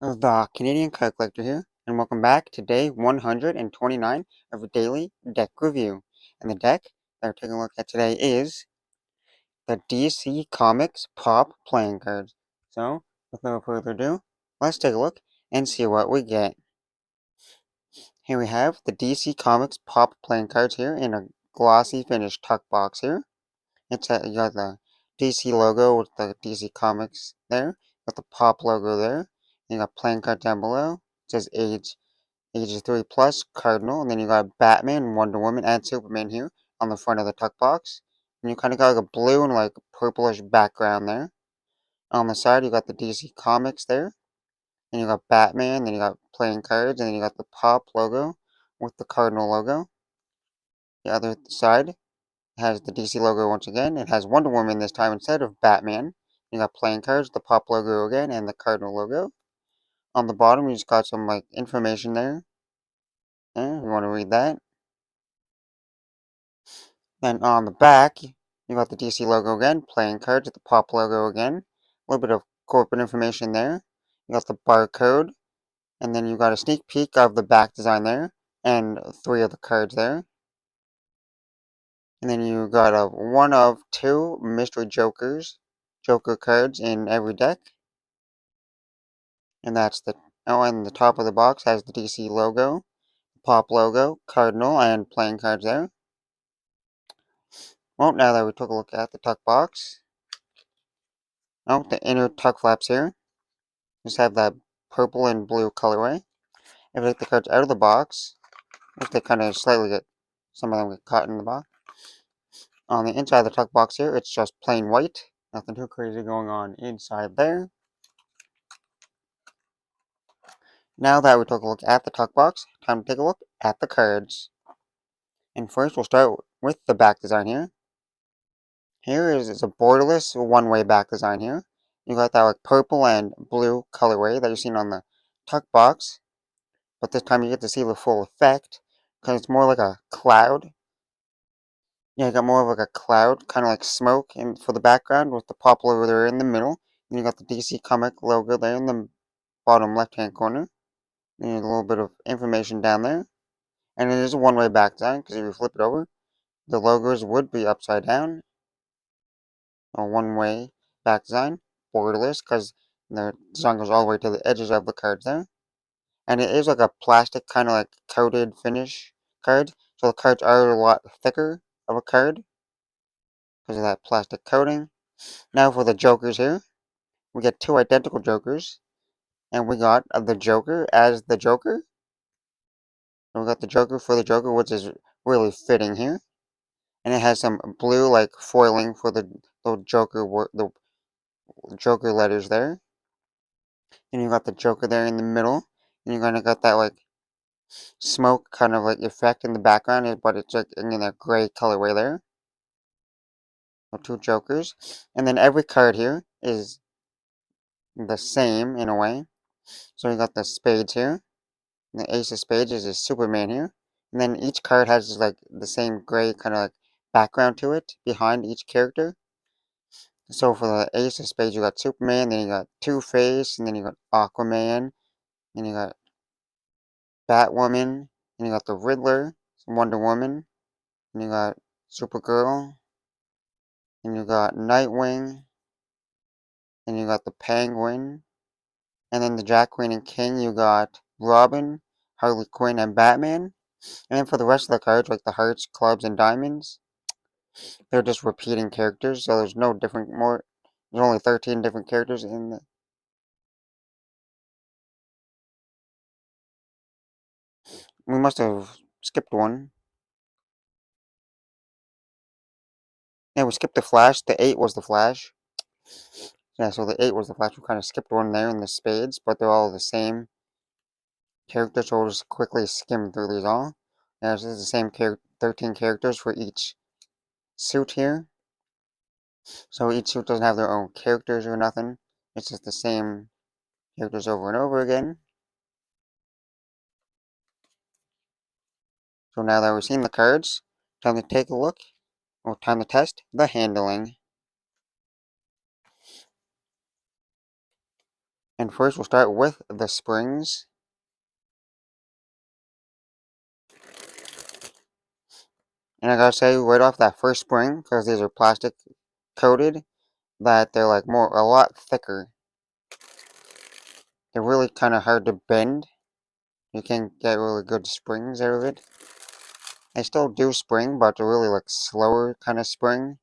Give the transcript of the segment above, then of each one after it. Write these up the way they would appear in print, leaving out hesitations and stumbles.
Of the Canadian Card Collector here, and welcome back to day 129 of a daily deck review. And the deck that we're taking a look at today is the DC Comics Pop Playing Cards. So, with no further ado, let's take a look and see what we get. Here we have the DC Comics Pop Playing Cards here in a glossy finished tuck box here. You got the DC logo with the DC Comics there, got the Pop logo there. You got playing card down below. It says ages 3 plus, Cardinal, and then you got Batman, Wonder Woman, and Superman here on the front of the tuck box. And you kind of got like a blue and like purplish background there. On the side, you got the DC Comics there. And you got Batman, then you got playing cards, and then you got the Pop logo with the Cardinal logo. The other side has the DC logo once again. It has Wonder Woman this time instead of Batman. You got playing cards, the Pop logo again, and the Cardinal logo. On the bottom, you just got some like information there. You want to read that. Then on the back, you got the DC logo again, playing cards, the Pop logo again. A little bit of corporate information there. You got the barcode, and then you got a sneak peek of the back design there, and 3 of the cards there. And then you got a 1 of 2 mystery Joker cards in every deck. And that's and the top of the box has the DC logo, Pop logo, Cardinal, and playing cards there. Well, now that we took a look at the tuck box, the inner tuck flaps here just have that purple and blue colorway. If I take the cards out of the box, if they kind of slightly get, some of them get caught in the box. On the inside of the tuck box here, it's just plain white. Nothing too crazy going on inside there. Now that we took a look at the tuck box, time to take a look at the cards. And first, we'll start with the back design here. Here is a borderless one-way back design here. You got that like purple and blue colorway that you've seen on the tuck box, but this time you get to see the full effect because it's more like a cloud. Yeah, you got more of like a cloud, kind of like smoke, and for the background with the Pop logo there in the middle. And you got the DC comic logo there in the bottom left-hand corner. And a little bit of information down there. And it is a one-way back design because if you flip it over, the logos would be upside down. A one-way back design, borderless, because the design goes all the way to the edges of the cards there. And it is like a plastic kind of like coated finish card, so the cards are a lot thicker of a card because of that plastic coating. Now for the Jokers here, we get 2 identical Jokers, and we got the Joker as the Joker. And we got the Joker for the Joker, which is really fitting here. And it has some blue like foiling for the the Joker letters there. And you got the Joker there in the middle, and you kind of got that like smoke kind of like effect in the background, but it's like in a gray colorway there. So 2 Jokers, and then every card here is the same in a way. So you got the spades here, and the ace of spades is Superman here, and then each card has like the same gray kind of like background to it behind each character. So for the ace of spades, you got Superman, then you got Two-Face, and then you got Aquaman, then you got Batwoman, and you got the Riddler, Wonder Woman, and you got Supergirl, and you got Nightwing, and you got the Penguin, and then the Jack, Queen, and King, you got Robin, Harley Quinn, and Batman. And then for the rest of the cards, like the hearts, clubs, and diamonds, they're just repeating characters, so there's no different there's only 13 different characters in the. We must have skipped one. Yeah, we skipped the Flash. The 8 was the Flash. Yeah, so the 8 was the Flash. We kind of skipped one there in the spades, but they're all the same characters, so we'll just quickly skim through these all. Yeah, this is the same 13 characters for each suit here. So each suit doesn't have their own characters or nothing. It's just the same characters over and over again. So now that we've seen the cards, time to take a look, or time to test the handling. And first we'll start with the springs. And I gotta say right off that first spring, because these are plastic coated, that they're like a lot thicker. They're really kind of hard to bend. You can't get really good springs out of it. They still do spring, but they're really like slower kind of spring.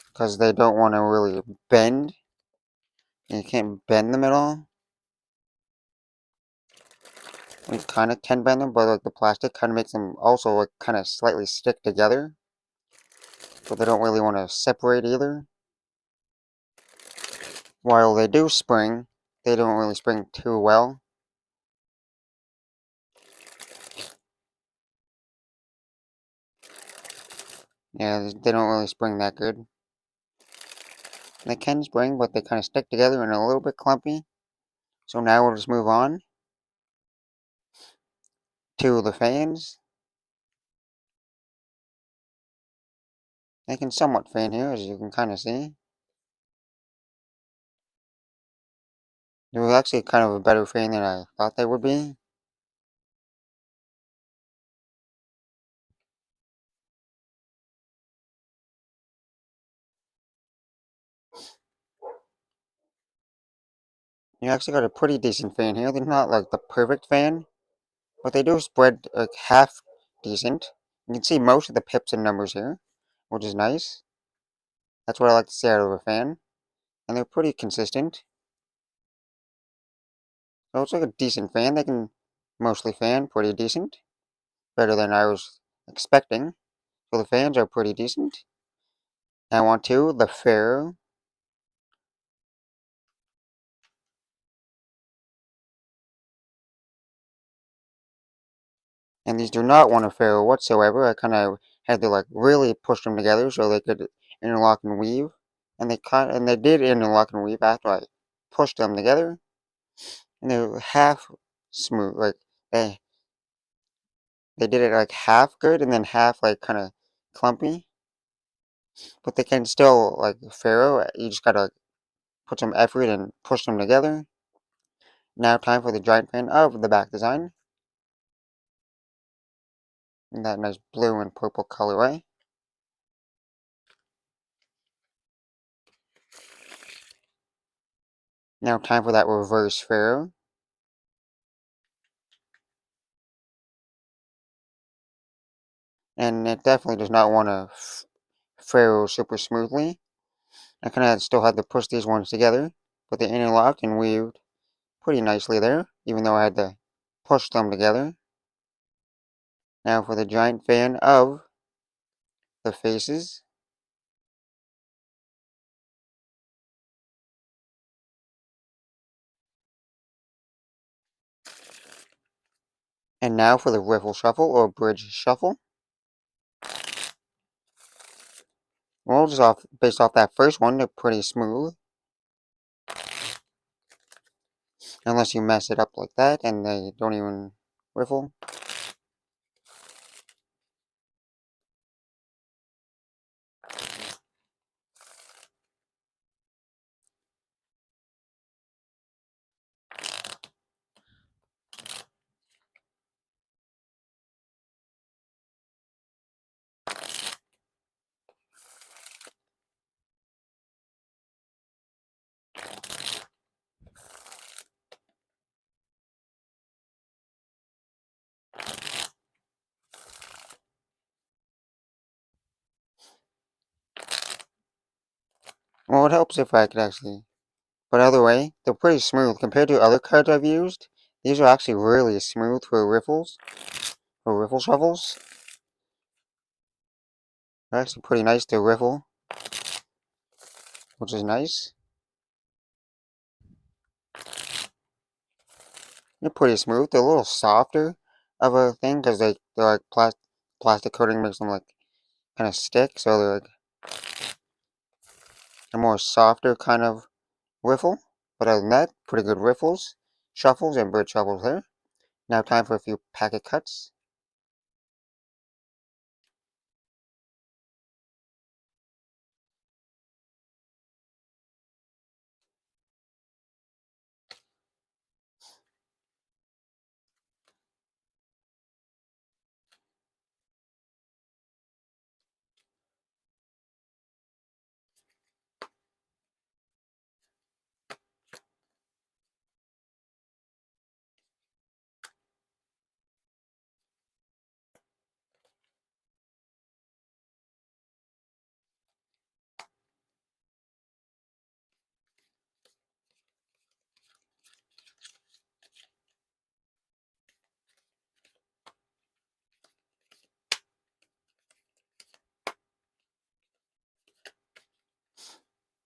Because they don't want to really bend. You can't bend them at all. You kind of can bend them, but like the plastic kind of makes them also like kind of slightly stick together. But they don't really want to separate either. While they do spring, they don't really spring too well. Yeah, they don't really spring that good. They can spring, but they kind of stick together and are a little bit clumpy. So now we'll just move on to the fans. They can somewhat fan here, as you can kind of see. They were actually kind of a better fan than I thought they would be. You actually got a pretty decent fan here. They're not like the perfect fan, but they do spread like half decent. You can see most of the pips and numbers here, which is nice. That's what I like to see out of a fan. And they're pretty consistent. So it's like a decent fan. They can mostly fan pretty decent. Better than I was expecting. So the fans are pretty decent. Now on to the Pharaoh. And these do not want to Pharaoh whatsoever. I kind of had to like really push them together so they could interlock and weave. And they did interlock and weave after I pushed them together. And they were half smooth. Like they did it like half good and then half like kind of clumpy. But they can still like Pharaoh. You just gotta put some effort and push them together. Now time for the giant fan of the back design. In that nice blue and purple colorway. Now time for that reverse Pharaoh. And it definitely does not want to Pharaoh super smoothly. I kind of still had to push these ones together, but they interlocked and weaved pretty nicely there, even though I had to push them together. Now for the giant fan of the faces. And now for the riffle shuffle or bridge shuffle. Well, based off that first one, they're pretty smooth. Unless you mess it up like that and they don't even riffle. Well, it helps if I could actually. But either way, they're pretty smooth compared to other cards I've used. These are actually really smooth for riffle shuffles. They're actually pretty nice to riffle, which is nice. They're pretty smooth. They're a little softer of a thing because they're like plastic coating makes them like kind of stick, so they're like a more softer kind of riffle. But other than that, pretty good riffles, shuffles, and bridge shuffles there. Now time for a few packet cuts.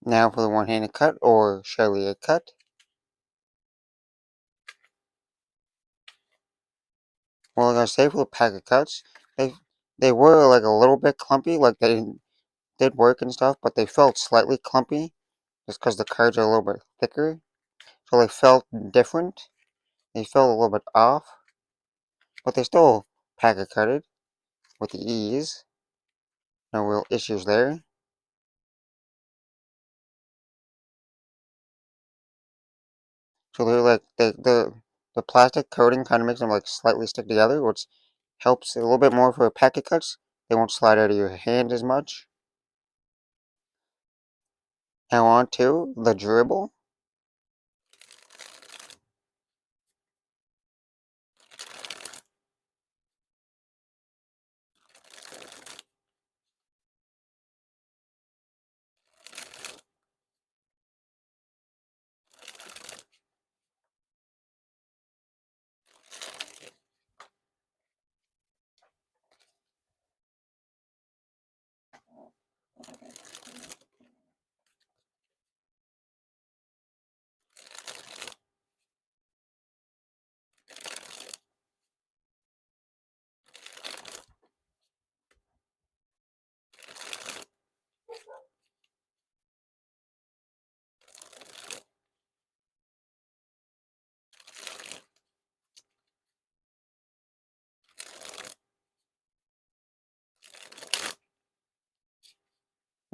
Now for the one-handed cut or Chevalier cut. Well, like I say, for the pack of cuts, they were like a little bit clumpy, like they did work and stuff, but they felt slightly clumpy just because the cards are a little bit thicker. So they felt different. They felt a little bit off, but they still pack a cutted with the ease. No real issues there. So they're like the plastic coating kind of makes them like slightly stick together, which helps a little bit more for packet cuts. They won't slide out of your hand as much. Now on to the dribble.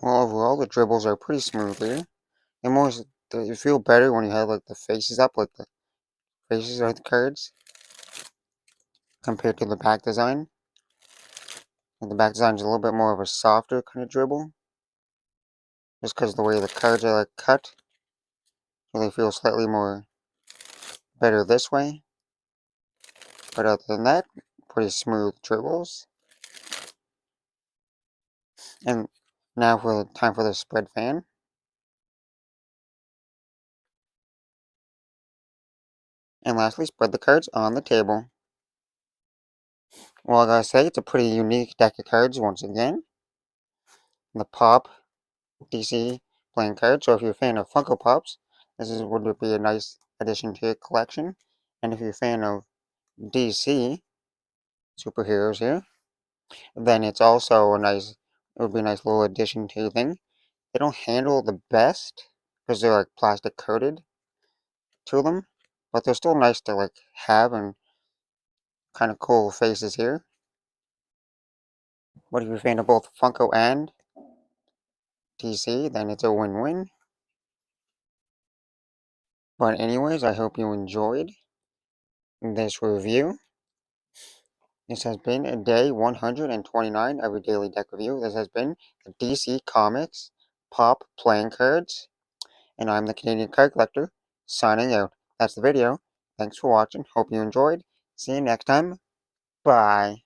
Well, overall the dribbles are pretty smooth here. And more, you feel better when you have like the faces up, like the faces of the cards, compared to the back design. And the back design is a little bit more of a softer kind of dribble, just because the way the cards are like cut, so they feel slightly more better this way. But other than that, pretty smooth dribbles. And now for the time for the spread fan. And lastly, spread the cards on the table. Well, I gotta say, it's a pretty unique deck of cards once again. The Pop DC playing cards. So if you're a fan of Funko Pops, would be a nice addition to your collection. And if you're a fan of DC superheroes here, then it's also it would be a nice little addition to your thing. They don't handle the best because they're like plastic coated to them, but they're still nice to like have and kind of cool faces here. But if you're a fan of both Funko and DC, then it's a win-win. But anyways, I hope you enjoyed this review. This has been day 129 of your daily deck review. This has been the DC Comics Pop Playing Cards. And I'm the Canadian Card Collector, signing out. That's the video. Thanks for watching. Hope you enjoyed. See you next time. Bye.